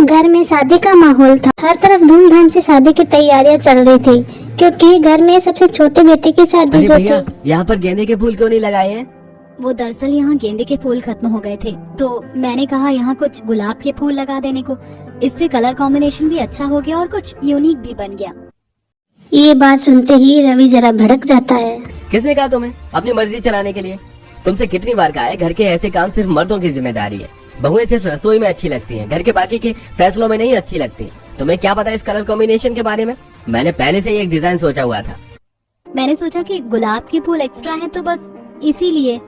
घर में शादी का माहौल था। हर तरफ धूमधाम से शादी की तैयारियां चल रही थी, क्योंकि घर में सबसे छोटे बेटे की शादी जो थी। यहाँ पर गेंदे के फूल क्यों नहीं लगाए हैं? वो दरअसल यहाँ गेंदे के फूल खत्म हो गए थे, तो मैंने कहा यहाँ कुछ गुलाब के फूल लगा देने को। इससे कलर कॉम्बिनेशन भी अच्छा हो गया और कुछ यूनिक भी बन गया। ये बात सुनते ही रवि जरा भड़क जाता है। किसने कहा तुम्हें अपनी मर्जी चलाने के लिए? तुमसे कितनी बार कहा है, घर के ऐसे काम सिर्फ मर्दों की जिम्मेदारी है। बहुएं सिर्फ रसोई में अच्छी लगती हैं, घर के बाकी के फैसलों में नहीं अच्छी लगती। तुम्हें क्या पता इस कलर कॉम्बिनेशन के बारे में? मैंने पहले से ही एक डिजाइन सोचा हुआ था। मैंने सोचा कि गुलाब के फूल एक्स्ट्रा हैं तो बस इसीलिए।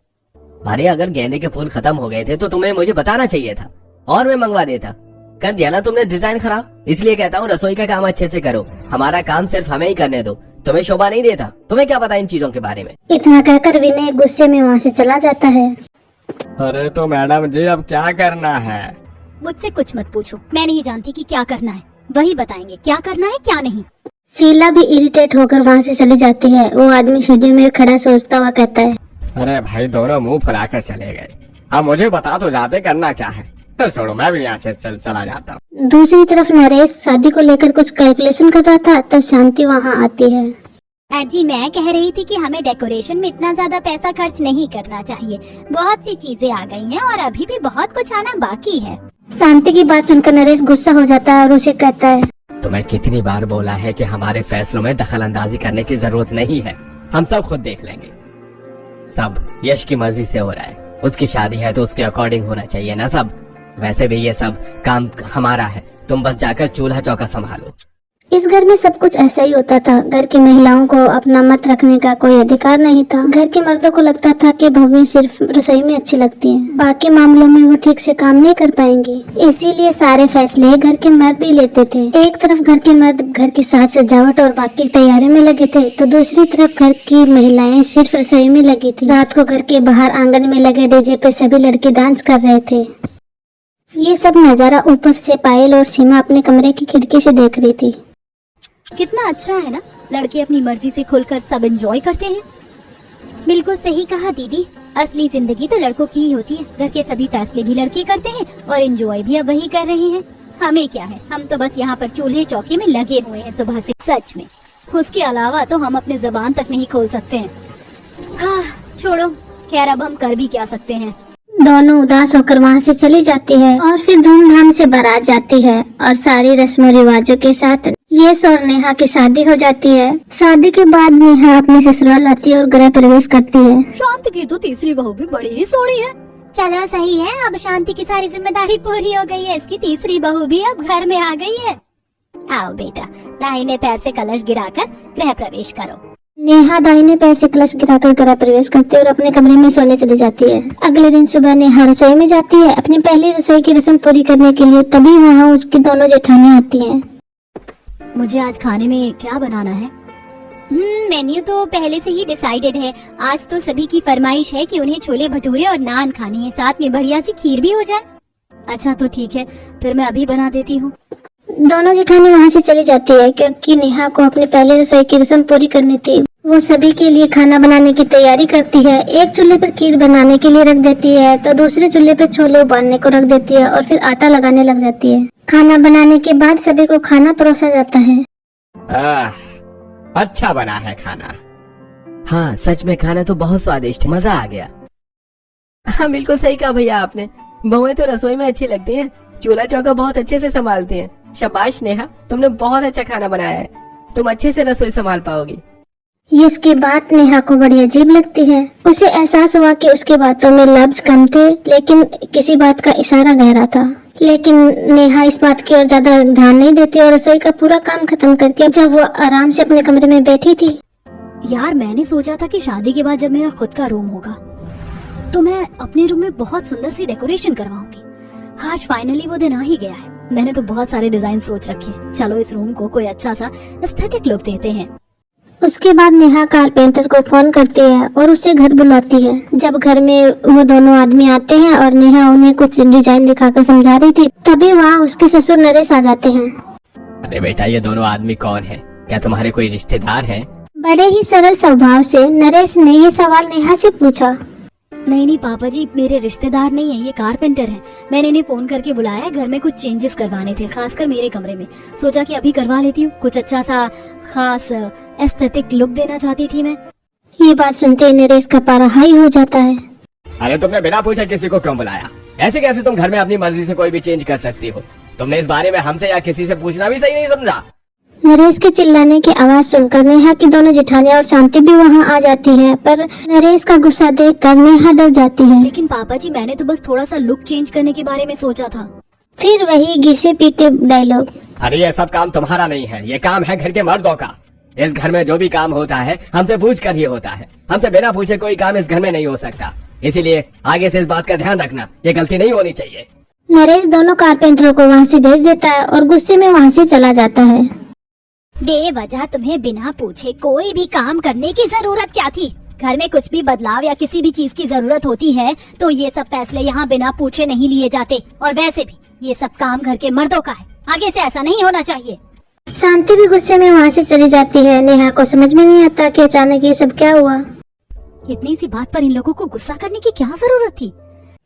अरे अगर गेंदे के फूल खत्म हो गए थे तो तुम्हें मुझे बताना चाहिए था और मैं मंगवा देता। कर दिया ना तुमने डिजाइन खराब। इसलिए कहता हूँ रसोई का काम अच्छे से करो। हमारा काम सिर्फ हमें ही करने दो, तुम्हें शोभा नहीं देता। तुम्हें क्या पता इन चीजों के बारे में? इतना कहकर विनय गुस्से में वहाँ से चला जाता है। अरे तो मैडम जी अब क्या करना है? मुझसे कुछ मत पूछो, मैं नहीं जानती कि क्या करना है। वही बताएंगे क्या करना है क्या नहीं। शीला भी इरिटेट होकर वहाँ से चली जाती है। वो आदमी सीढ़ी में खड़ा सोचता हुआ कहता है, अरे भाई दोनों मुंह फुलाकर चले गए। अब मुझे बता तो जाते करना क्या है। तो छोड़ो, मैं भी यहाँ से चला जाता हूँ। दूसरी तरफ नरेश शादी को लेकर कुछ कैलकुलेशन कर रहा था, तब शांति वहाँ आती है। जी मैं कह रही थी कि हमें डेकोरेशन में इतना ज्यादा पैसा खर्च नहीं करना चाहिए। बहुत सी चीजें आ गई हैं और अभी भी बहुत कुछ आना बाकी है। शांति की बात सुनकर नरेश गुस्सा हो जाता है और उसे कहता है, तुम्हें कितनी बार बोला है कि हमारे फैसलों में दखल अंदाजी करने की जरूरत नहीं है। हम सब खुद देख लेंगे। सब यश की मर्जी से हो रहा है। उसकी शादी है तो उसके अकॉर्डिंग होना चाहिए ना सब। वैसे भी ये सब काम हमारा है, तुम बस जाकर चूल्हा चौका संभालो। इस घर में सब कुछ ऐसा ही होता था। घर की महिलाओं को अपना मत रखने का कोई अधिकार नहीं था। घर के मर्दों को लगता था कि बहुएं सिर्फ रसोई में अच्छी लगती हैं, बाकी मामलों में वो ठीक से काम नहीं कर पाएंगी। इसीलिए सारे फैसले घर के मर्द ही लेते थे। एक तरफ घर के मर्द घर की साज सजावट और बाकी तैयारियों में लगे थे, तो दूसरी तरफ घर की महिलाएं सिर्फ रसोई में लगी थी। रात को घर के बाहर आंगन में लगे डीजे पे सभी लड़के डांस कर रहे थे। ये सब नजारा ऊपर से पायल और सीमा अपने कमरे की खिड़की से देख रही थी। कितना अच्छा है ना, लड़के अपनी मर्जी से खुलकर सब एंजॉय करते हैं। बिल्कुल सही कहा दीदी, असली जिंदगी तो लड़कों की ही होती है। घर के सभी फैसले भी लड़के करते हैं और एंजॉय भी अब वही कर रहे हैं। हमें क्या है, हम तो बस यहाँ पर चूल्हे चौके में लगे हुए हैं सुबह से। सच में उसके अलावा तो हम अपने जुबान तक नहीं खोल सकते हैं। हाँ छोड़ो, खैर अब हम कर भी क्या सकते हैं। दोनों उदास होकर वहाँ से चली जाती है और फिर धूमधाम से बारात जाती है और सारी रस्मों रिवाजों के साथ यश और नेहा की शादी हो जाती है। शादी के बाद नेहा अपने ससुराल आती है और गृह प्रवेश करती है। शांति की तो तीसरी बहू भी बड़ी ही सोहनी है। चलो सही है, अब शांति की सारी जिम्मेदारी पूरी हो गई है। इसकी तीसरी बहू भी अब घर में आ गई है। आओ बेटा, दाहिने पैर से कलश गिराकर गृह प्रवेश करो। नेहा दाहिने पैर से कलश गिराकर गृह प्रवेश करती है और अपने कमरे में सोने चली जाती है। अगले दिन सुबह नेहा रसोई में जाती है अपनी पहली रसोई की रस्म पूरी करने के लिए। तभी वहाँ उसकी दोनों जेठानी आती हैं। मुझे आज खाने में क्या बनाना है? मेन्यू तो पहले से ही डिसाइडेड है। आज तो सभी की फरमाइश है कि उन्हें छोले भटूरे और नान खानी है, साथ में बढ़िया सी खीर भी हो जाए। अच्छा तो ठीक है, फिर मैं अभी बना देती हूँ। दोनों जेठानी वहाँ से चली जाती है क्योंकि नेहा को अपनी पहली रसोई की रस्म पूरी करनी थी। वो सभी के लिए खाना बनाने की तैयारी करती है। एक चूल्हे पर खीर बनाने के लिए रख देती है तो दूसरे चूल्हे पर छोले उबालने को रख देती है और फिर आटा लगाने लग जाती है। खाना बनाने के बाद सभी को खाना परोसा जाता है। अच्छा बना है खाना। हाँ सच में खाना तो बहुत स्वादिष्ट, मजा आ गया। हाँ बिल्कुल सही कहा भैया आपने। बहुएं तो रसोई में अच्छी लगती हैं, चूल्हा चौका बहुत अच्छे से संभालती हैं। शाबाश नेहा, तुमने बहुत अच्छा खाना बनाया है। तुम अच्छे से रसोई संभाल पाओगी। इसकी बात नेहा को बड़ी अजीब लगती है। उसे एहसास हुआ कि उसकी बातों में लफ्ज कम थे, लेकिन किसी बात का इशारा गहरा था। लेकिन नेहा इस बात की ओर ज्यादा ध्यान नहीं देती और रसोई का पूरा काम खत्म करके जब वो आराम से अपने कमरे में बैठी थी। यार मैंने सोचा था कि शादी के बाद जब मेरा खुद का रूम होगा तो मैं अपने रूम में बहुत सुंदर सी डेकोरेशन करवाऊंगी। आज फाइनली वो दिन आ ही गया है। मैंने तो बहुत सारे डिजाइन सोच रखे हैं। चलो इस रूम को कोई अच्छा सा एस्थेटिक लुक देते हैं। उसके बाद नेहा कारपेंटर को फोन करती है और उसे घर बुलाती है। जब घर में वो दोनों आदमी आते हैं और नेहा उन्हें कुछ डिजाइन दिखाकर समझा रही थी, तभी वहाँ उसके ससुर नरेश आ जाते हैं। अरे बेटा ये दोनों आदमी कौन है? क्या तुम्हारे कोई रिश्तेदार है? बड़े ही सरल स्वभाव से नरेश ने ये सवाल नेहा से पूछा। नहीं नहीं पापा जी, मेरे रिश्तेदार नहीं है, ये कारपेंटर हैं। मैंने इन्हें फोन करके बुलाया है, घर में कुछ चेंजेस करवाने थे, खासकर मेरे कमरे में। सोचा कि अभी करवा लेती हूँ, कुछ अच्छा सा खास एस्थेटिक लुक देना चाहती थी मैं। ये बात सुनते ही नरेश का पारा हाई हो जाता है। अरे तुमने बिना पूछे किसी को क्यों बुलाया? ऐसे कैसे तुम घर में अपनी मर्जी से कोई भी चेंज कर सकती हो? तुमने इस बारे में हमसे या किसी से पूछना भी सही नहीं समझा। नरेश के चिल्लाने की आवाज सुनकर नेहा की दोनों जेठानियां और शांति भी वहां आ जाती है, पर नरेश का गुस्सा देखकर नेहा डर जाती है। लेकिन पापा जी, मैंने तो बस थोड़ा सा लुक चेंज करने के बारे में सोचा था। फिर वही घिसे पीटे डायलॉग। अरे ये सब काम तुम्हारा नहीं है, ये काम है घर के मर्दों का। इस घर में जो भी काम होता है हमसे पूछ कर ही होता है। हमसे बिना पूछे कोई काम इस घर में नहीं हो सकता। इसीलिए आगे से इस बात का ध्यान रखना, ये गलती नहीं होनी चाहिए। नरेश दोनों कारपेंटरों को वहां से भेज देता है और गुस्से में वहां से चला जाता है। बेवजह तुम्हें बिना पूछे कोई भी काम करने की जरूरत क्या थी? घर में कुछ भी बदलाव या किसी भी चीज की जरूरत होती है तो ये सब फैसले यहाँ बिना पूछे नहीं लिए जाते। और वैसे भी ये सब काम घर के मर्दों का है, आगे से ऐसा नहीं होना चाहिए। शांति भी गुस्से में वहां से चली जाती है। नेहा को समझ में नहीं आता कि अचानक ये सब क्या हुआ। इतनी सी बात पर इन लोगों को गुस्सा करने की क्या जरूरत थी?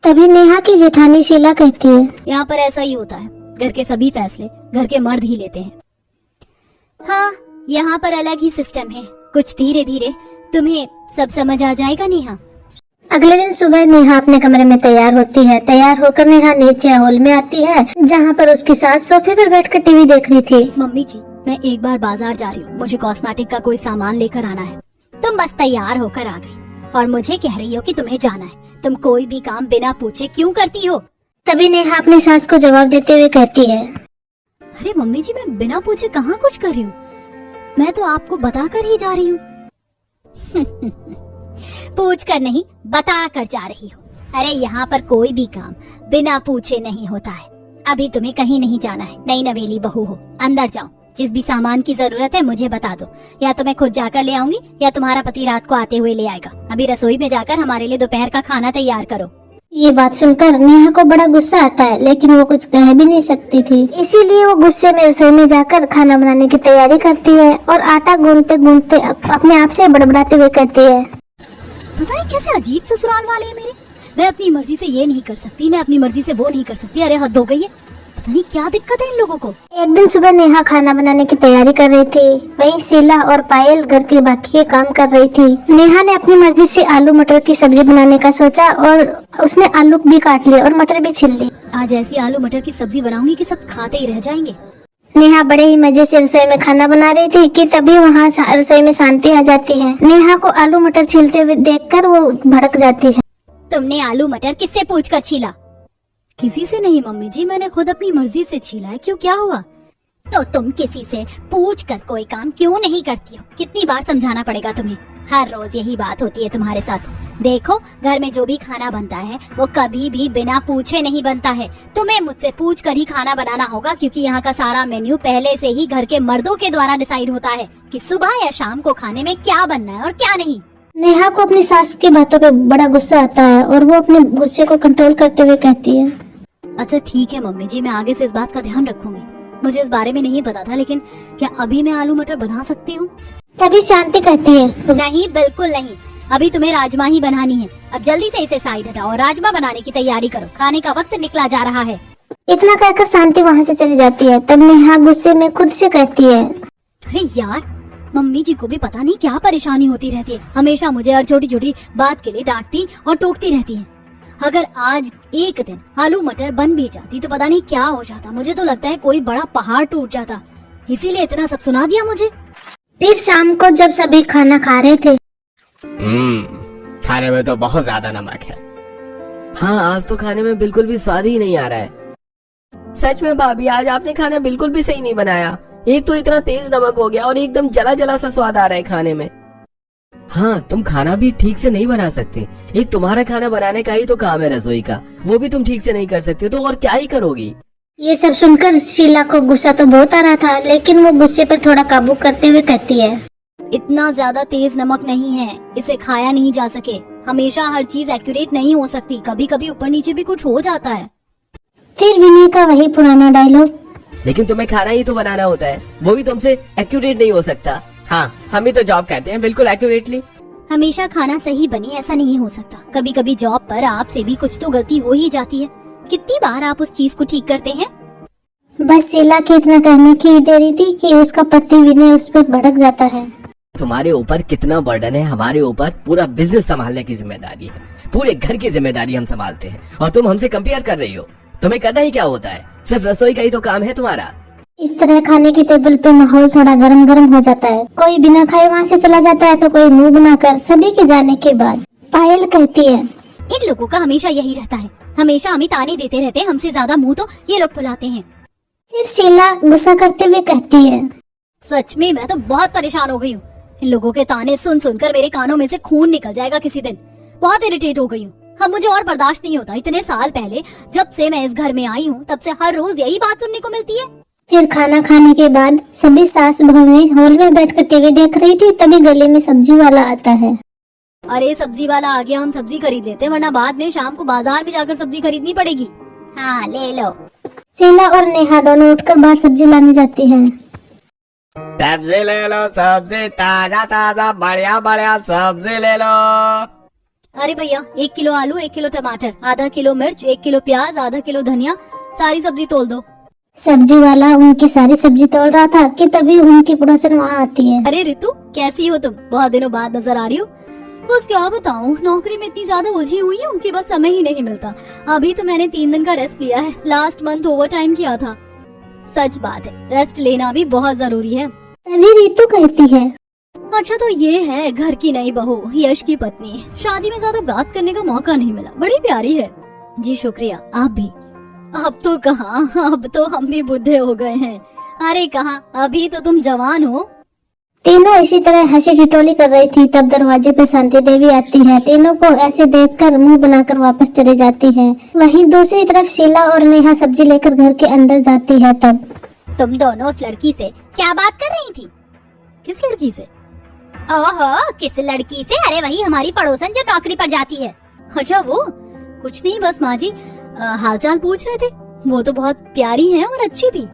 तभी नेहा की जेठानी शीला कहती है, यहाँ पर ऐसा ही होता है, घर के सभी फैसले घर के मर्द ही लेते हैं। हाँ, यहाँ पर अलग ही सिस्टम है, कुछ धीरे धीरे तुम्हें सब समझ आ जाएगा नेहा। अगले दिन सुबह नेहा अपने कमरे में तैयार होती है। तैयार होकर नेहा नीचे हॉल में आती है, जहाँ पर उसकी सास सोफे पर बैठकर टीवी देख रही थी। मम्मी जी, मैं एक बार बाजार जा रही हूँ, मुझे कॉस्मेटिक का कोई सामान लेकर आना है। तुम बस तैयार होकर आ गई और मुझे कह रही हो कि तुम्हें जाना है। तुम कोई भी काम बिना पूछे क्यों करती हो? तभी नेहा अपनी सास को जवाब देते हुए कहती है, अरे मम्मी जी, मैं बिना पूछे कहाँ कुछ कर रही हूँ, मैं तो आपको बता कर ही जा रही हूँ। पूछ कर नहीं, बता कर जा रही हो। अरे यहाँ पर कोई भी काम बिना पूछे नहीं होता है। अभी तुम्हें कहीं नहीं जाना है, नई नवेली बहू हो, अंदर जाओ। जिस भी सामान की जरूरत है मुझे बता दो, या तो मैं खुद जाकर ले आऊंगी या तुम्हारा पति रात को आते हुए ले आएगा। अभी रसोई में जाकर हमारे लिए दोपहर का खाना तैयार करो। ये बात सुनकर नेहा को बड़ा गुस्सा आता है, लेकिन वो कुछ कह भी नहीं सकती थी। इसीलिए वो गुस्से में रसोई में जाकर खाना बनाने की तैयारी करती है और आटा गूंथते गूंथते अपने आप से बड़बड़ाते हुए कहती है, पता है कैसे अजीब ससुराल वाले हैं मेरे। मैं अपनी मर्जी से ये नहीं कर सकती, मैं अपनी मर्जी से वो नहीं कर सकती। अरे हद हो गई है, पता नहीं क्या दिक्कत है इन लोगों को। एक दिन सुबह नेहा खाना बनाने की तैयारी कर रही थी, वहीं शीला और पायल घर के बाकी के काम कर रही थी। नेहा ने अपनी मर्जी से आलू मटर की सब्जी बनाने का सोचा और उसने आलू भी काट लिए और मटर भी छील ली। आज ऐसी आलू मटर की सब्जी बनाऊंगी कि सब खाते ही रह जाएंगे। नेहा बड़े ही मजे से रसोई में खाना बना रही थी कि तभी वहाँ रसोई में शांति आ जाती है। नेहा को आलू मटर छीलते हुए देखकर वो भड़क जाती है। तुमने आलू मटर किससे पूछकर छीला? किसी से नहीं मम्मी जी, मैंने खुद अपनी मर्जी से छीला है। क्यों, क्या हुआ? तो तुम किसी से पूछ कर कोई काम क्यों नहीं करती हो? कितनी बार समझाना पड़ेगा तुम्हें? हर रोज यही बात होती है तुम्हारे साथ। देखो, घर में जो भी खाना बनता है वो कभी भी बिना पूछे नहीं बनता है। तुम्हें मुझसे पूछ कर ही खाना बनाना होगा, क्योंकि यहाँ का सारा मेन्यू पहले से ही घर के मर्दों के द्वारा डिसाइड होता है कि सुबह या शाम को खाने में क्या बनना है और क्या नहीं। नेहा को अपनी सास की बातों पे बड़ा गुस्सा आता है और वो अपने गुस्से को कंट्रोल करते हुए कहती है, अच्छा ठीक है मम्मी जी, मैं आगे से इस बात का ध्यान रखूंगी। मुझे इस बारे में नहीं पता था, लेकिन क्या अभी मैं आलू मटर बना सकती हूँ? तभी शांति कहती है, नहीं, बिल्कुल नहीं। अभी तुम्हें राजमा ही बनानी है। अब जल्दी से इसे साइड हटाओ और राजमा बनाने की तैयारी करो, खाने का वक्त निकला जा रहा है। इतना कहकर शांति वहाँ से चली जाती है। तब नेहा गुस्से में खुद से कहती है, अरे यार, मम्मी जी को भी पता नहीं क्या परेशानी होती रहती है, हमेशा मुझे हर छोटी छोटी बात के लिए डांटती और टोकती रहती है। अगर आज एक दिन आलू मटर बन भी जाती तो पता नहीं क्या हो जाता। मुझे तो लगता है कोई बड़ा पहाड़ टूट जाता, इसीलिए इतना सब सुना दिया मुझे। फिर शाम को जब सभी खाना खा रहे थे, खाने में तो बहुत ज्यादा नमक है। हाँ, आज तो खाने में बिल्कुल भी स्वाद ही नहीं आ रहा है। सच में भाभी, आज आपने खाना बिल्कुल भी सही नहीं बनाया। एक तो इतना तेज नमक हो गया और एकदम जला जला सा स्वाद आ रहा है खाने में। हाँ, तुम खाना भी ठीक से नहीं बना सकते। एक तुम्हारा खाना बनाने का ही तो काम है रसोई का, वो भी तुम ठीक से नहीं कर सकते, तो और क्या ही करोगी? ये सब सुनकर शीला को गुस्सा तो बहुत आ रहा था, लेकिन वो गुस्से पर थोड़ा काबू करते हुए कहती है, इतना ज्यादा तेज नमक नहीं है, इसे खाया नहीं जा सके। हमेशा हर चीज एक्यूरेट नहीं हो सकती, कभी कभी ऊपर नीचे भी कुछ हो जाता है। फिर विनय का वही पुराना डायलॉग, लेकिन तुम्हें खाना ही तो बनाना होता है, वो भी तुमसे एक्यूरेट नहीं हो सकता। हाँ, हम भी तो जॉब करते हैं बिल्कुल एक्यूरेटली। हमेशा खाना सही बने ऐसा नहीं हो सकता। कभी कभी जॉब पर आपसे भी कुछ तो गलती हो ही जाती है। कितनी बार आप उस चीज को ठीक करते हैं? बस शीला के इतना कहने की ही देरी थी कि उसका पति विनय उस पर भड़क जाता है। तुम्हारे ऊपर कितना बर्डन है, हमारे ऊपर पूरा बिजनेस संभालने की जिम्मेदारी है, पूरे घर की जिम्मेदारी हम संभालते हैं और तुम हमसे कंपेयर कर रही हो। तुम्हें करना ही क्या होता है, सिर्फ रसोई का ही तो काम है तुम्हारा। इस तरह खाने की टेबल पे माहौल थोड़ा गरम गरम हो जाता है। कोई बिना खाए वहाँ से चला जाता है तो कोई मुंह बनाकर। सभी के जाने के बाद पायल कहती है, इन लोगों का हमेशा यही रहता है, हमेशा हमें ताने देते रहते हैं। हमसे ज्यादा मुंह तो ये लोग फुलाते हैं। फिर शीला गुस्सा करते हुए कहती है, सच में मैं तो बहुत परेशान हो गई हूँ। इन लोगों के ताने सुन सुनकर मेरे कानों में से खून निकल जाएगा किसी दिन। बहुत इरिटेट हो गई हूँ। अब मुझे और बर्दाश्त नहीं होता। इतने साल पहले जब से मैं इस घर में आई हूँ तब से हर रोज यही बात सुनने को मिलती है। फिर खाना खाने के बाद सभी सास बहुएं हॉल में बैठकर टीवी देख रही थी। तभी गली में सब्जी वाला आता है। अरे सब्जी वाला आ गया, हम सब्जी खरीद लेते हैं, वरना बाद में शाम को बाजार में जाकर सब्जी खरीदनी पड़ेगी। हाँ ले लो। शीला और नेहा दोनों उठकर बाहर सब्जी लाने जाती हैं। सब्जी ले लो, सब्जी ताजा ताजा बढ़िया बढ़िया सब्जी ले लो। अरे भैया 1 किलो आलू, 1 किलो टमाटर, आधा किलो मिर्च, 1 किलो प्याज, आधा किलो धनिया, सारी सब्जी तोल दो। सब्जी वाला उनकी सारी सब्जी तोल रहा था कि तभी उनकी पड़ोसन वहाँ आती है। अरे रितु कैसी हो तुम? बहुत दिनों बाद नजर आ रही हो। बस क्या बताऊं, नौकरी में इतनी ज्यादा उलझी हुई हूँ कि बस समय ही नहीं मिलता। अभी तो मैंने 3 दिन का रेस्ट लिया है। लास्ट मंथ ओवर टाइम किया था। सच बात है, रेस्ट लेना भी बहुत जरूरी है। तभी रितु कहती है, अच्छा तो ये है घर की नई बहू, यश की पत्नी। शादी में ज्यादा बात करने का मौका नहीं मिला, बड़ी प्यारी है। जी शुक्रिया, आप भी। अब तो कहाँ, अब तो हम भी बूढ़े हो गए हैं। अरे कहाँ, अभी तो तुम जवान हो। तीनों इसी तरह हंसी ठिठोली कर रही थी। तब दरवाजे पे शांति देवी आती है। तीनों को ऐसे देखकर मुंह बनाकर वापस चली जाती है। वहीं दूसरी तरफ शीला और नेहा सब्जी लेकर घर के अंदर जाती है। तब तुम दोनों उस लड़की से क्या बात कर रही थी? किस लड़की से? ओहो, किस लड़की से? अरे वही हमारी पड़ोसन जो नौकरी पर जाती है। अच्छा वो? कुछ नहीं, बस माँ जी हालचाल पूछ रहे थे। वो तो बहुत प्यारी है और अच्छी भी।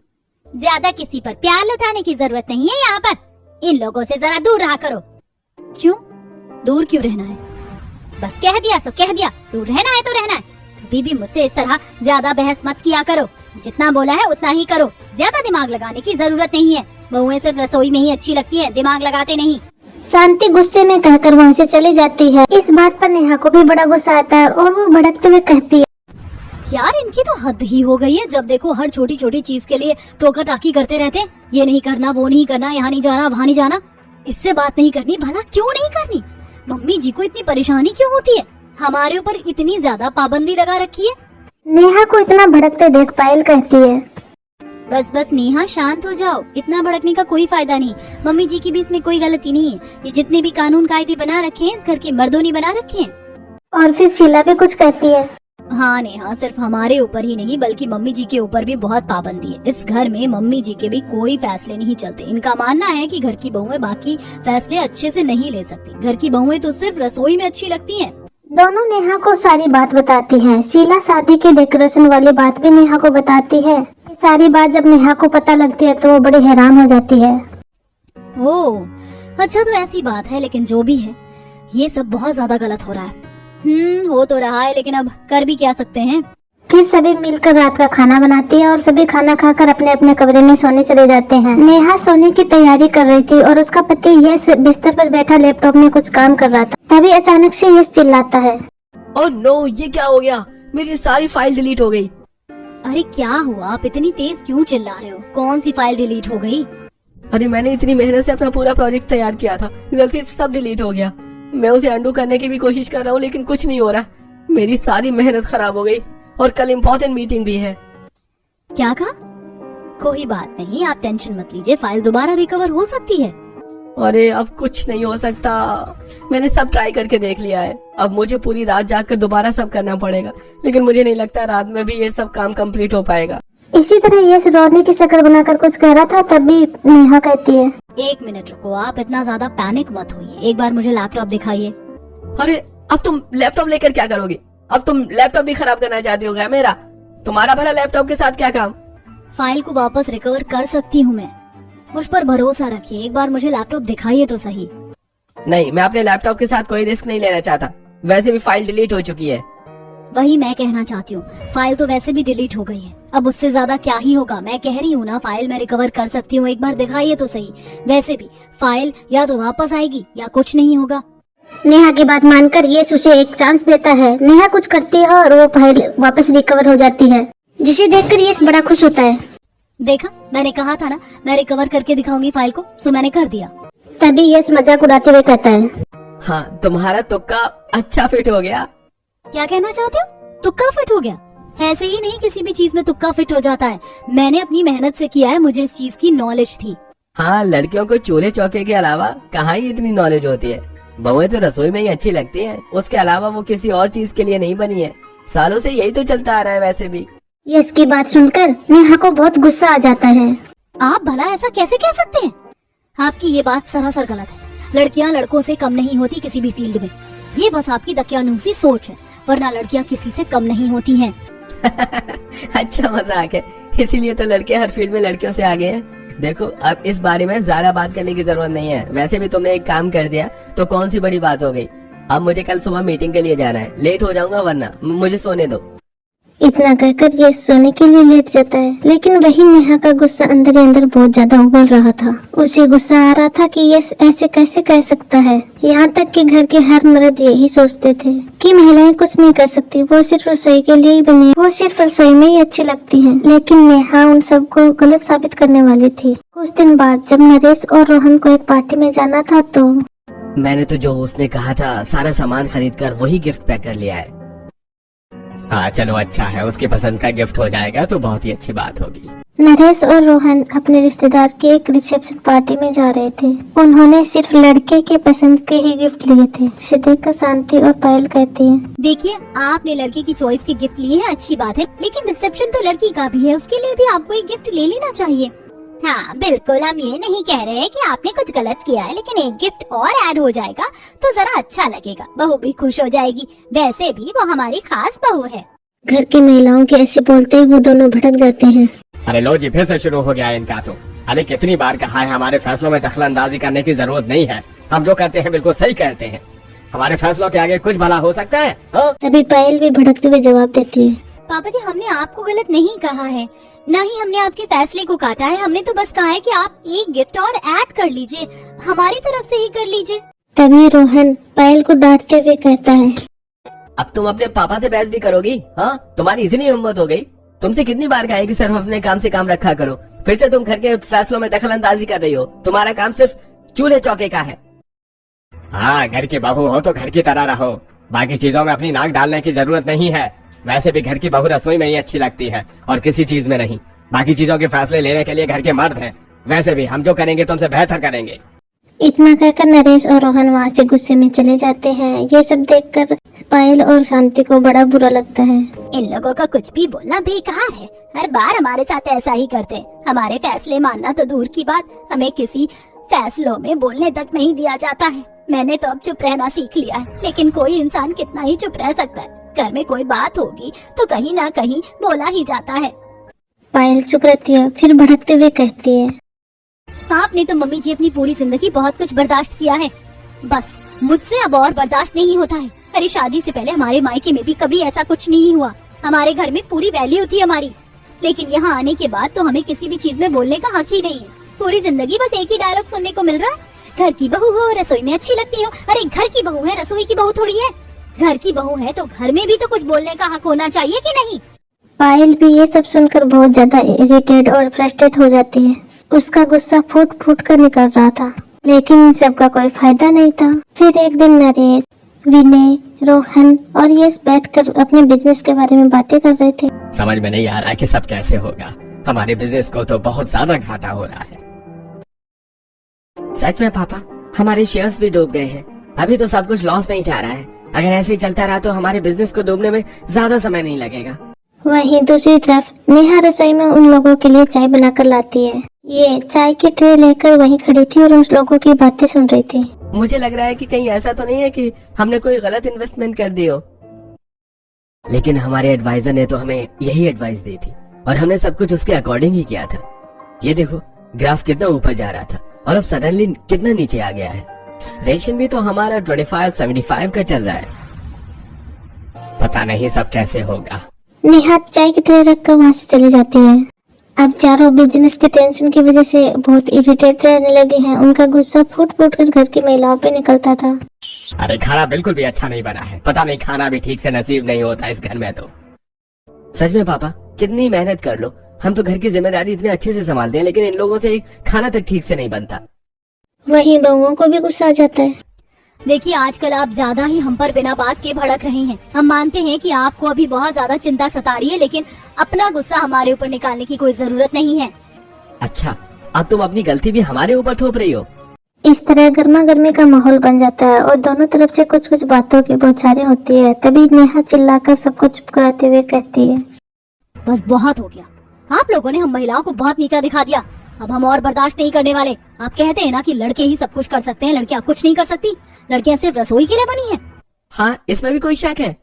ज्यादा किसी पर प्यार लुटाने की जरूरत नहीं है यहाँ पर। इन लोगों से जरा दूर रहा करो। क्यों? दूर क्यों रहना है? बस कह दिया सो कह दिया, दूर रहना है तो रहना है। कभी भी मुझसे इस तरह ज्यादा बहस मत किया करो। जितना बोला है उतना ही करो। ज्यादा दिमाग लगाने की जरूरत नहीं है। बहुएं सिर्फ रसोई में ही अच्छी लगती है, दिमाग लगाते नहीं। शांति गुस्से में कहकर वहाँ से चली जाती है। इस बात पर नेहा को भी बड़ा गुस्सा आता है और वो भड़कते हुए कहती है, यार इनकी तो हद ही हो गई है। जब देखो हर छोटी छोटी चीज के लिए टोका टाकी करते रहते हैं। ये नहीं करना, वो नहीं करना, यहाँ नहीं जाना, वहाँ नहीं जाना। इससे बात नहीं करनी, भला क्यों नहीं करनी? मम्मी जी को इतनी परेशानी क्यों होती है? हमारे ऊपर इतनी ज्यादा पाबंदी लगा रखी है। नेहा को इतना भड़कते देख पायल कहती है, बस बस नेहा शांत हो जाओ। इतना भड़कने का कोई फायदा नहीं। मम्मी जी की भी इसमें कोई गलती नहीं है। ये जितने भी कानून कायदे बना रखे हैं इस घर के मर्दों ने बना रखे हैं। और फिर शीला भी कुछ कहती है, हाँ नेहा, सिर्फ हमारे ऊपर ही नहीं बल्कि मम्मी जी के ऊपर भी बहुत पाबंदी है। इस घर में मम्मी जी के भी कोई फैसले नहीं चलते। इनका मानना है कि घर की बहुएं बाकी फैसले अच्छे से नहीं ले सकती। घर की बहुएं तो सिर्फ रसोई में अच्छी लगती हैं। दोनों नेहा को सारी बात बताती हैं। शीला शादी के डेकोरेशन वाली बात भी नेहा को बताती है। सारी बात जब नेहा को पता लगती है तो वो बड़ी हैरान हो जाती है। ओह अच्छा, तो ऐसी बात है। लेकिन जो भी है ये सब बहुत ज्यादा गलत हो रहा है। हो तो रहा है, लेकिन अब कर भी क्या सकते हैं। फिर सभी मिलकर रात का खाना बनाती है और सभी खाना खाकर अपने अपने कमरे में सोने चले जाते हैं। नेहा सोने की तैयारी कर रही थी और उसका पति यश बिस्तर पर बैठा लैपटॉप में कुछ काम कर रहा था। तभी अचानक से यश चिल्लाता है, ओह नो, ये क्या हो गया? मेरी सारी फाइल डिलीट हो गई। अरे क्या हुआ? आप इतनी तेज क्यों चिल्ला रहे हो? कौन सी फाइल डिलीट हो गई? अरे मैंने इतनी मेहनत से अपना पूरा प्रोजेक्ट तैयार किया था, गलती से सब डिलीट हो गया। मैं उसे अंडू करने की भी कोशिश कर रहा हूँ लेकिन कुछ नहीं हो रहा। मेरी सारी मेहनत खराब हो गई और कल इम्पोर्टेंट मीटिंग भी है। क्या कहा? कोई बात नहीं, आप टेंशन मत लीजिए, फाइल दोबारा रिकवर हो सकती है। अरे अब कुछ नहीं हो सकता। मैंने सब ट्राई करके देख लिया है। अब मुझे पूरी रात जाकर दोबारा सब करना पड़ेगा, लेकिन मुझे नहीं लगता रात में भी ये सब काम कंप्लीट हो पाएगा। इसी तरह यश रोने की शक्ल बनाकर कुछ कह रहा था। तभी नेहा कहती है, 1 मिनट रुको, आप इतना ज्यादा पैनिक मत होइए। एक बार मुझे लैपटॉप दिखाइए। अरे अब तुम लैपटॉप लेकर क्या करोगे? अब तुम लैपटॉप भी खराब करना चाहती हो क्या मेरा? तुम्हारा भला लैपटॉप के साथ क्या काम? फाइल को वापस रिकवर कर सकती हूँ मैं, मुझ पर भरोसा रखिए। एक बार मुझे लैपटॉप दिखाइए तो सही। नहीं, मैं अपने लैपटॉप के साथ कोई रिस्क नहीं लेना चाहता। वैसे भी फाइल डिलीट हो चुकी है। वही मैं कहना चाहती हूँ, फाइल तो वैसे भी डिलीट हो गई है, अब उससे ज्यादा क्या ही होगा। मैं कह रही हूँ ना, फाइल मैं रिकवर कर सकती हूँ, एक बार दिखाइए तो सही। वैसे भी फाइल या तो वापस आएगी या कुछ नहीं होगा। नेहा की बात मानकर यश उसे एक चांस देता है। नेहा कुछ करती है और वो फाइल वापस रिकवर हो जाती है, जिसे देखकर यश बड़ा खुश होता है। देखा, मैंने कहा था ना, मैं रिकवर करके दिखाऊंगी फाइल को, सो मैंने कर दिया। तभी यश मजाक उड़ाते हुए कहता है, हाँ, तुम्हारा तुक्का अच्छा फिट हो गया। क्या कहना चाहते हो? तुक्का फिट हो गया? ऐसे ही नहीं, किसी भी चीज में तुक्का फिट हो जाता है। मैंने अपनी मेहनत से किया है, मुझे इस चीज की नॉलेज थी। हाँ, लड़कियों को चूल्हे चौके के अलावा कहाँ ही इतनी नॉलेज होती है। बहुएं तो रसोई में ही अच्छी लगती हैं, उसके अलावा वो किसी और चीज के लिए नहीं बनी है। सालों से यही तो चलता आ रहा है। वैसे भी यश की बात सुनकर नेहा को बहुत गुस्सा आ जाता है। आप भला ऐसा कैसे कह सकते हैं? आपकी ये बात सरासर गलत है। लड़कियां लड़कों से कम नहीं होती किसी भी फील्ड में। ये बस आपकी दकियानूसी सोच है, वरना लड़कियां किसी से कम नहीं होती हैं। अच्छा मजाक है, इसीलिए तो लड़के हर फील्ड में लड़कियों से आगे हैं। देखो, अब इस बारे में ज्यादा बात करने की जरूरत नहीं है। वैसे भी तुमने एक काम कर दिया तो कौन सी बड़ी बात हो गई। अब मुझे कल सुबह मीटिंग के लिए जाना है, लेट हो जाऊंगा, वरना मुझे सोने दो। इतना कहकर यश सोने के लिए लेट जाता है, लेकिन वही नेहा का गुस्सा अंदर ही अंदर बहुत ज्यादा उबल रहा था। उसे गुस्सा आ रहा था कि यश ऐसे कैसे कह सकता है। यहाँ तक कि घर के हर मर्द यही सोचते थे कि महिलाएं कुछ नहीं कर सकती, वो सिर्फ रसोई के लिए ही बनी है, वो सिर्फ रसोई में ही अच्छी लगती है। लेकिन नेहा उन सबको गलत साबित करने वाली थी। कुछ दिन बाद जब नरेश और रोहन को एक पार्टी में जाना था तो मैंने तो जो उसने कहा था सारा सामान खरीद कर वही गिफ्ट पैक कर लिया है। हाँ चलो, अच्छा है, उसकी पसंद का गिफ्ट हो जाएगा तो बहुत ही अच्छी बात होगी। नरेश और रोहन अपने रिश्तेदार के एक रिसेप्शन पार्टी में जा रहे थे। उन्होंने सिर्फ लड़के के पसंद के ही गिफ्ट लिए थे, जिसे देखकर शांति और पायल कहती है, देखिए, आपने लड़के की चॉइस के गिफ्ट लिए हैं, अच्छी बात है, लेकिन रिसेप्शन तो लड़की का भी है, उसके लिए भी आपको एक गिफ्ट ले लेना चाहिए। हाँ बिल्कुल, हम ये नहीं कह रहे हैं कि आपने कुछ गलत किया है, लेकिन एक गिफ्ट और ऐड हो जाएगा तो जरा अच्छा लगेगा, बहू भी खुश हो जाएगी। वैसे भी वो हमारी खास बहू है। घर की महिलाओं के ऐसे बोलते ही वो दोनों भड़क जाते हैं। अरे लो जी, फिर से शुरू हो गया इनका तो। अरे कितनी बार कहा है, हमारे फैसलों में दखलंदाजी करने की जरूरत नहीं है। हम जो करते हैं बिल्कुल सही करते हैं। हमारे फैसलों के आगे कुछ भला हो सकता है? हाँ? तभी पायल भी भड़कते हुए जवाब देती है, पापा जी, हमने आपको गलत नहीं कहा है, न ही हमने आपके फैसले को काटा है। हमने तो बस कहा है कि आप एक गिफ्ट और ऐड कर लीजिए, हमारी तरफ से ही कर लीजिए। तभी रोहन पायल को डांटते हुए कहता है, अब तुम अपने पापा से बहस भी करोगी? हाँ, तुम्हारी इतनी हिम्मत हो गई? तुमसे कितनी बार कहा है कि सिर्फ अपने काम से काम रखा करो, फिर से तुम घर के फैसलों में दखलंदाजी कर रही हो। तुम्हारा काम सिर्फ चूल्हे चौके का है। हाँ, घर की बहू हो तो घर की तरह रहो, बाकी चीजों में अपनी नाक डालने की जरूरत नहीं है। वैसे भी घर की बहू रसोई में ही अच्छी लगती है और किसी चीज में नहीं। बाकी चीजों के फैसले लेने के लिए घर के मर्द हैं। वैसे भी हम जो करेंगे तुमसे बेहतर करेंगे। इतना कहकर नरेश और रोहन वहाँ से गुस्से में चले जाते हैं। ये सब देखकर पायल और शांति को बड़ा बुरा लगता है। इन लोगों का कुछ भी बोलना बेकार है, हर बार हमारे साथ ऐसा ही करते हैं। हमारे फैसले मानना तो दूर की बात, हमें किसी फैसलों में बोलने तक नहीं दिया जाता है। मैंने तो अब चुप रहना सीख लिया है, लेकिन कोई इंसान कितना ही चुप रह सकता है। घर में कोई बात होगी तो कहीं ना कहीं बोला ही जाता है। पायल चुप रहती है, फिर भड़कते हुए कहती है, आपने तो मम्मी जी अपनी पूरी जिंदगी बहुत कुछ बर्दाश्त किया है, बस मुझसे अब और बर्दाश्त नहीं होता है। अरे शादी से पहले हमारे मायके में भी कभी ऐसा कुछ नहीं हुआ। हमारे घर में पूरी वैल्यू थी हमारी, लेकिन यहाँ आने के बाद तो हमें किसी भी चीज में बोलने का हक ही नहीं है। पूरी जिंदगी बस एक ही डायलॉग सुनने को मिल रहा है, घर की बहू हो रसोई में अच्छी लगती हो। अरे घर की बहू है, रसोई की बहू थोड़ी है। घर की बहू है तो घर में भी तो कुछ बोलने का हक होना चाहिए कि नहीं। पायल भी ये सब सुनकर बहुत ज्यादा इरिटेट और फ्रस्ट्रेट हो जाती है। उसका गुस्सा फूट फूट कर निकल रहा था, लेकिन इन सब का कोई फायदा नहीं था। फिर एक दिन नरेश, विनय, रोहन और यश बैठकर अपने बिजनेस के बारे में बातें कर रहे थे। समझ में नहीं आ रहा कि सब कैसे होगा। हमारे बिजनेस को तो बहुत ज्यादा घाटा हो रहा है। सच में पापा, हमारे शेयर्स भी डूब गए हैं। अभी तो सब कुछ लॉस में ही जा रहा है। अगर ऐसे ही चलता रहा तो हमारे बिजनेस को डूबने में ज्यादा समय नहीं लगेगा। वहीं दूसरी तरफ नेहा रसोई में उन लोगों के लिए चाय बनाकर लाती है। ये चाय की ट्रे लेकर वहीं खड़ी थी और उन लोगों की बातें सुन रही थी। मुझे लग रहा है कि कहीं ऐसा तो नहीं है कि हमने कोई गलत इन्वेस्टमेंट कर दी हो, लेकिन हमारे एडवाइजर ने तो हमें यही एडवाइस दी थी और हमने सब कुछ उसके अकॉर्डिंग ही किया था। ये देखो, ग्राफ कितना ऊपर जा रहा था और अब सडनली कितना नीचे आ गया है। रेशन भी तो हमारा 25-75 का चल रहा है। पता नहीं सब कैसे होगा। नेहा चाय की ट्रे रखकर वहाँ से चली जाती है। अब चारों बिजनेस के टेंशन की वजह से बहुत इरिटेट रहने लगे हैं। उनका गुस्सा फूट फूट कर घर की महिलाओं पे निकलता था। अरे खाना बिल्कुल भी अच्छा नहीं बना है। पता नहीं खाना भी ठीक से नसीब नहीं होता इस घर में तो। सच में पापा, कितनी मेहनत कर लो, हम तो घर की जिम्मेदारी इतने अच्छे से संभालते हैं, लेकिन इन लोगों से खाना तक ठीक से नहीं बनता। वहीं बहुओं को भी गुस्सा आ जाता है। देखिए, आजकल आप ज्यादा ही हम पर बिना बात के भड़क रहे हैं। हम मानते हैं कि आपको अभी बहुत ज्यादा चिंता सता रही है, लेकिन अपना गुस्सा हमारे ऊपर निकालने की कोई जरूरत नहीं है। अच्छा, अब तुम अपनी गलती भी हमारे ऊपर थोप रही हो। इस तरह गर्मा गर्मी का माहौल बन जाता है और दोनों तरफ से कुछ कुछ बातों की बौछारें होती है। तभी नेहा चिल्लाकर सबको चुप कराते हुए कहती है, बस बहुत हो गया। आप लोगों ने हम महिलाओं को बहुत नीचा दिखा दिया। अब हम और बर्दाश्त नहीं करने वाले। आप कहते हैं ना कि लड़के ही सब कुछ कर सकते हैं, लड़कियां कुछ नहीं कर सकती। लड़कियां सिर्फ रसोई के लिए बनी है। हाँ, इसमें भी कोई शक है?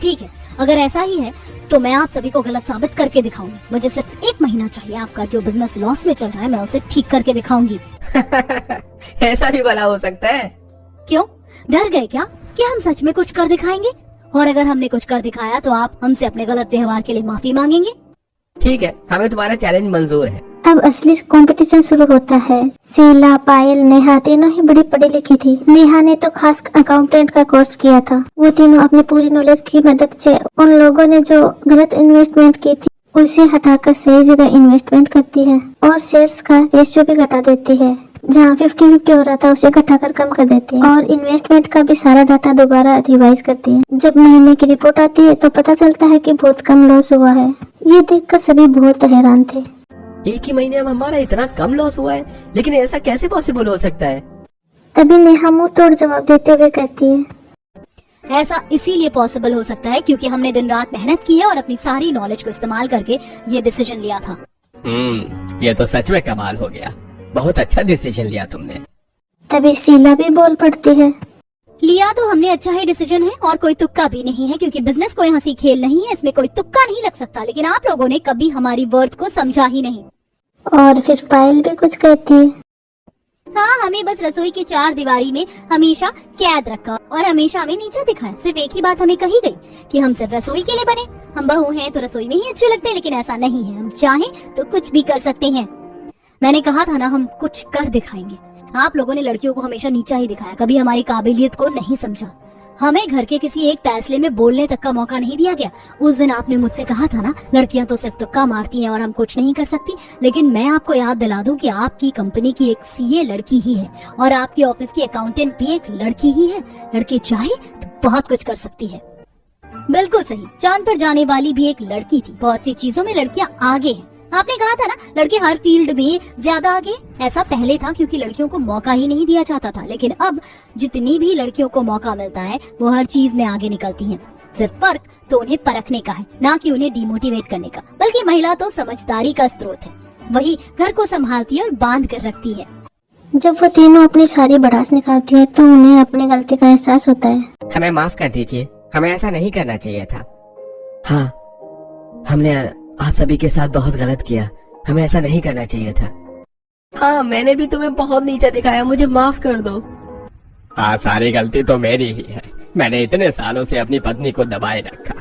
ठीक है, अगर ऐसा ही है तो मैं आप सभी को गलत साबित करके दिखाऊंगी। मुझे सिर्फ 1 महीना चाहिए। आपका जो बिजनेस लॉस में चल रहा है, मैं उसे ठीक करके दिखाऊंगी। ऐसा भी भला हो सकता है? क्यों, डर गए क्या कि हम सच में कुछ कर दिखाएंगे? और अगर हमने कुछ कर दिखाया तो आप हमसे अपने गलत व्यवहार के लिए माफी मांगेंगे? ठीक है, हमें तुम्हारा चैलेंज मंजूर है। अब असली कंपटीशन शुरू होता है। शीला, पायल, नेहा तीनों ही बड़ी पढ़ी लिखी थी। नेहा ने तो खास अकाउंटेंट का कोर्स किया था। वो तीनों अपनी पूरी नॉलेज की मदद से उन लोगों ने जो गलत इन्वेस्टमेंट की थी उसे हटाकर सही जगह इन्वेस्टमेंट करती है और शेयर्स का रेशियो भी घटा देती है। जहाँ 50-50 हो रहा था उसे घटाकर कम कर देती है और इन्वेस्टमेंट का भी सारा डाटा दोबारा रिवाइज करती है। जब महीने की रिपोर्ट आती है तो पता चलता है कि बहुत कम लॉस हुआ है। ये देखकर सभी बहुत हैरान थे। एक ही महीने में हमारा इतना कम लॉस हुआ है, लेकिन ऐसा कैसे पॉसिबल हो सकता है? तभी नेहा मुंह तोड़ जवाब देते हुए कहती है, ऐसा इसीलिए पॉसिबल हो सकता है क्योंकि हमने दिन रात मेहनत की है और अपनी सारी नॉलेज को इस्तेमाल करके ये डिसीजन लिया था। ये तो सच में कमाल हो गया। बहुत अच्छा डिसीजन लिया तुमने। तभी शीला भी बोल पड़ती है, लिया तो हमने अच्छा ही डिसीजन है और कोई तुक्का भी नहीं है, क्योंकि बिजनेस कोई हंसी खेल नहीं है, इसमें कोई तुक्का नहीं लग सकता। लेकिन आप लोगों ने कभी हमारी वर्थ को समझा ही नहीं। और फिर पायल भी कुछ कहती है, हाँ, हमें बस रसोई की 4 दीवारी में हमेशा कैद रखा और हमेशा हमें नीचा दिखाया। सिर्फ एक ही बात हमें कही गई कि हम सिर्फ रसोई के लिए बने। हम बहू हैं तो रसोई में ही अच्छे लगते हैं, लेकिन ऐसा नहीं है। हम चाहें तो कुछ भी कर सकते हैं। मैंने कहा था ना, हम कुछ कर दिखाएंगे। आप लोगों ने लड़कियों को हमेशा नीचा ही दिखाया, कभी हमारी काबिलियत को नहीं समझा। हमें घर के किसी एक फैसले में बोलने तक का मौका नहीं दिया गया। उस दिन आपने मुझसे कहा था ना, लड़कियां तो सिर्फ तुक्का मारती हैं और हम कुछ नहीं कर सकती। लेकिन मैं आपको याद दिला दूं कि आपकी कंपनी की एक सीए लड़की ही है और आपकी ऑफिस की अकाउंटेंट भी एक लड़की ही है। लड़की चाहे तो बहुत कुछ कर सकती है। बिल्कुल सही, चांद पर जाने वाली भी एक लड़की थी। बहुत सी चीजों में लड़कियां आगे हैं। आपने कहा था ना, लड़के हर फील्ड में ज्यादा आगे। ऐसा पहले था क्योंकि लड़कियों को मौका ही नहीं दिया जाता था, लेकिन अब जितनी भी लड़कियों को मौका मिलता है वो हर चीज में आगे निकलती हैं। सिर्फ फर्क तो उन्हें परखने का है, ना कि उन्हें डिमोटिवेट करने का। बल्कि महिला तो समझदारी का स्रोत है, वही घर को संभालती है और बांध कर रखती है। जब वो तीनों अपनी सारी भड़ास निकालती है तो उन्हें अपनी गलती का एहसास होता है। हमें माफ कर दीजिए, हमें ऐसा नहीं करना चाहिए था। हाँ, हमने आप सभी के साथ बहुत गलत किया। हमें ऐसा नहीं करना चाहिए था। हाँ, मैंने भी तुम्हें बहुत नीचा दिखाया, मुझे माफ कर दो। हाँ, सारी गलती तो मेरी ही है। मैंने इतने सालों से अपनी पत्नी को दबाए रखा।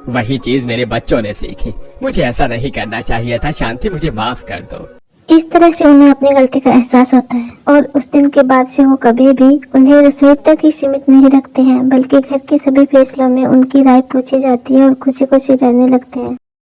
वही चीज मेरे बच्चों ने सीखी। मुझे ऐसा नहीं करना चाहिए था। शांति, मुझे माफ कर दो। इस तरह से उन्हें अपनी गलती का एहसास होता है और उस दिन के बाद से वो कभी भी उन्हें रसोई तक ही सीमित नहीं रखते हैं, बल्कि घर के सभी फैसलों में उनकी राय पूछी जाती है और खुशी खुशी रहने लगते हैं।